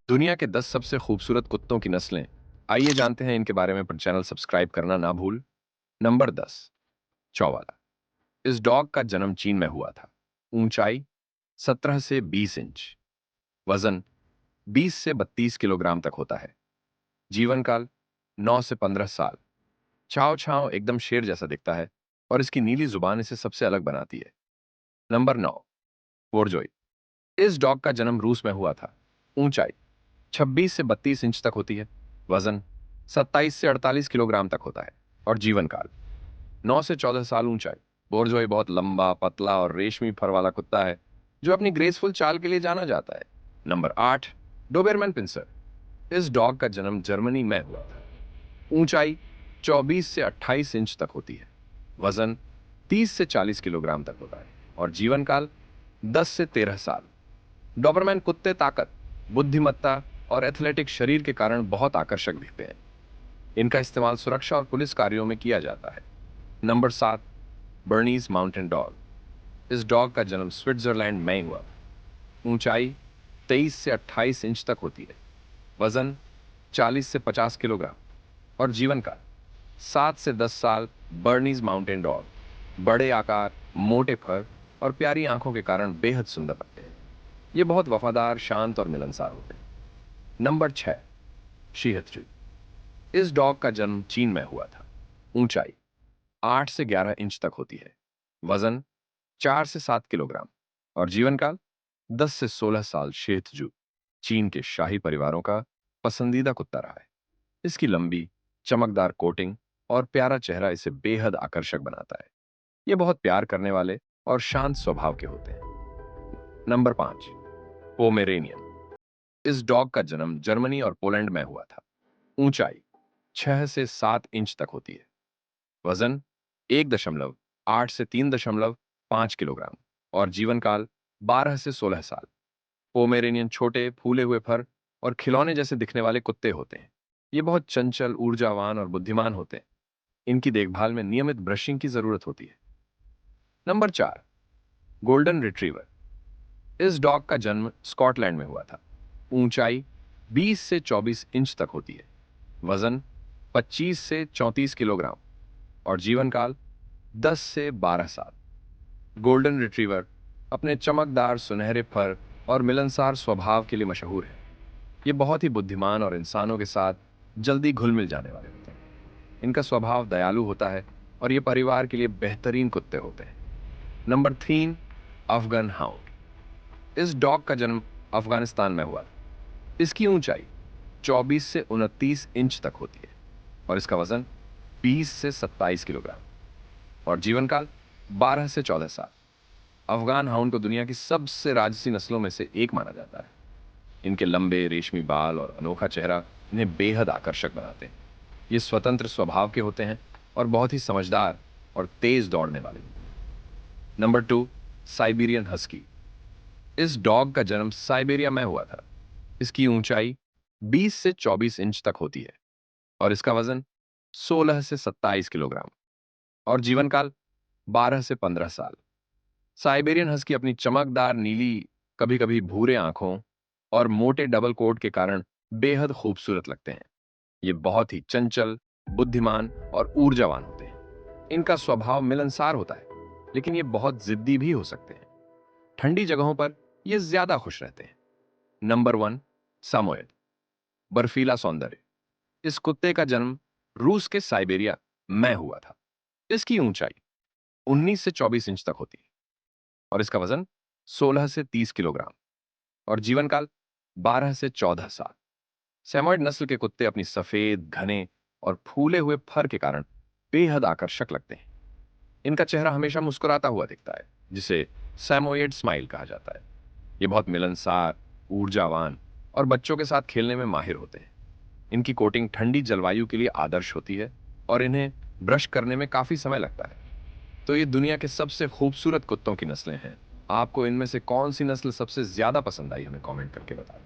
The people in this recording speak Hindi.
दुनिया के 10 सबसे खूबसूरत कुत्तों की नस्लें। आइए जानते हैं इनके बारे में, पर चैनल सब्सक्राइब करना ना भूल। नंबर 10, चौवाला। इस डॉग का जन्म चीन में हुआ था। ऊंचाई 17 से 20 इंच। वजन 20 से 32 किलोग्राम तक होता है। जीवन काल 9 से 15 साल। छाव छाव एकदम शेर जैसा दिखता है और इसकी नीली जुबान इसे सबसे अलग बनाती है। नंबर 9, वोरजोई। इस डॉग का जन्म रूस में हुआ था। ऊंचाई 26 से 32 इंच तक होती है। वजन 27 से 48 किलोग्राम तक होता है। और जीवन काल 9 से 14 साल। ऊंचाई। बोरजोई बहुत लंबा, पतला और रेशमी फर वाला कुत्ता है जो अपनी ग्रेसफुल चाल के लिए जाना जाता है। नंबर 8, डोबेरमैन पिंसर। इस डॉग का जन्म जर्मनी में हुआ था। ऊंचाई 24 से 28 इंच तक होती है। वजन 30 से 40 किलोग्राम तक होता है। और जीवन काल 10 से 13 साल। डॉबरमैन कुत्ते ताकत, बुद्धिमत्ता और एथलेटिक शरीर के कारण बहुत आकर्षक दिखते हैं। इनका इस्तेमाल सुरक्षा और पुलिस कार्यों में किया जाता है। Number 7, Bernays mountain dog. इस डॉग का जन्म स्विट्जरलैंड में हुआ। ऊंचाई 23 से 28 इंच तक होती है। वजन 40 से 50 किलोग्राम। और जीवन काल 7 से 10 साल। बर्नीज माउंटेन डॉग बड़े आकार, मोटे फर और प्यारी आंखों के कारण बेहद सुंदर लगते हैं। ये बहुत वफादार, शांत और मिलनसार होते हैं। नंबर 6, शीहत्री। इस डॉग का जन्म चीन में हुआ था। ऊंचाई 8 से 11 इंच तक होती है। वजन 4 से 7 किलोग्राम। और जीवन काल 10 से 16 साल। शेतजू चीन के शाही परिवारों का पसंदीदा कुत्ता रहा है। इसकी लंबी, चमकदार कोटिंग और प्यारा चेहरा इसे बेहद आकर्षक बनाता है। ये बहुत प्यार करने वाले और शांत स्वभाव के होते हैं। Number 5, Pomeranian. इस डॉग का जन्म जर्मनी और पोलैंड में हुआ था। ऊंचाई 6 से 7 इंच तक होती है। वजन 1.8 से 3.5 किलोग्राम। और जीवन काल 12 से 16 साल। पोमेरेनियन छोटे, फूले हुए फर और खिलौने जैसे दिखने वाले कुत्ते होते हैं। ये बहुत चंचल, ऊर्जावान और बुद्धिमान होते हैं। इनकी देखभाल में नियमित ब्रशिंग की जरूरत होती है। Number 4, golden retriever. इस डॉग का जन्म स्कॉटलैंड में हुआ था। ऊंचाई 20 से 24 इंच तक होती है। वजन 25 से 34 किलोग्राम। और जीवन काल 10 से 12 साल। गोल्डन रिट्रीवर अपने चमकदार सुनहरे फर और मिलनसार स्वभाव के लिए मशहूर है। ये बहुत ही बुद्धिमान और इंसानों के साथ जल्दी घुल मिल जाने वाले होते हैं। इनका स्वभाव दयालु होता है और ये परिवार के लिए बेहतरीन कुत्ते होते हैं। Number 3, Afghan hound. इस डॉग का जन्म अफगानिस्तान में हुआ। इसकी ऊंचाई 24 से 29 इंच तक होती है। और इसका वजन 20 से 27 किलोग्राम। और जीवन काल 12 से 14 साल। अफगान हाउंड को दुनिया की सबसे राजसी नस्लों में से एक माना जाता है। इनके लंबे रेशमी बाल और अनोखा चेहरा इन्हें बेहद आकर्षक बनाते हैं। ये स्वतंत्र स्वभाव के होते हैं और बहुत ही समझदार और तेज दौड़ने वाले। Number 2, Siberian husky. इस डॉग का जन्म साइबेरिया में हुआ था। इसकी ऊंचाई 20 से 24 इंच तक होती है। और इसका वजन 16 से 27 किलोग्राम। और जीवन काल 12 से 15 साल। साइबेरियन हस्की अपनी चमकदार नीली, कभी कभी भूरे आंखों और मोटे डबल कोट के कारण बेहद खूबसूरत लगते हैं। ये बहुत ही चंचल, बुद्धिमान और ऊर्जावान होते हैं। इनका स्वभाव मिलनसार होता है, लेकिन ये बहुत जिद्दी भी हो सकते हैं। ठंडी जगहों पर ये ज्यादा खुश रहते हैं। नंबर 1, सामोयड, बर्फीला सौंदर्य। इस कुत्ते का जन्म रूस के साइबेरिया में हुआ था। इसकी ऊंचाई 19 से 24 इंच तक होती है। और इसका वजन 16 से 30 किलोग्राम। और जीवन काल 12 से 14 साल। सैमोयड नस्ल के कुत्ते अपनी सफेद, घने और फूले हुए फर के कारण बेहद आकर्षक लगते हैं। इनका चेहरा हमेशा मुस्कुराता हुआ दिखता है, जिसे सैमोयड स्माइल कहा जाता है। ये बहुत मिलनसार, ऊर्जावान और बच्चों के साथ खेलने में माहिर होते हैं। इनकी कोटिंग ठंडी जलवायु के लिए आदर्श होती है और इन्हें ब्रश करने में काफी समय लगता है। तो ये दुनिया के सबसे खूबसूरत कुत्तों की नस्लें हैं। आपको इनमें से कौन सी नस्ल सबसे ज्यादा पसंद आई, हमें कमेंट करके बताएं।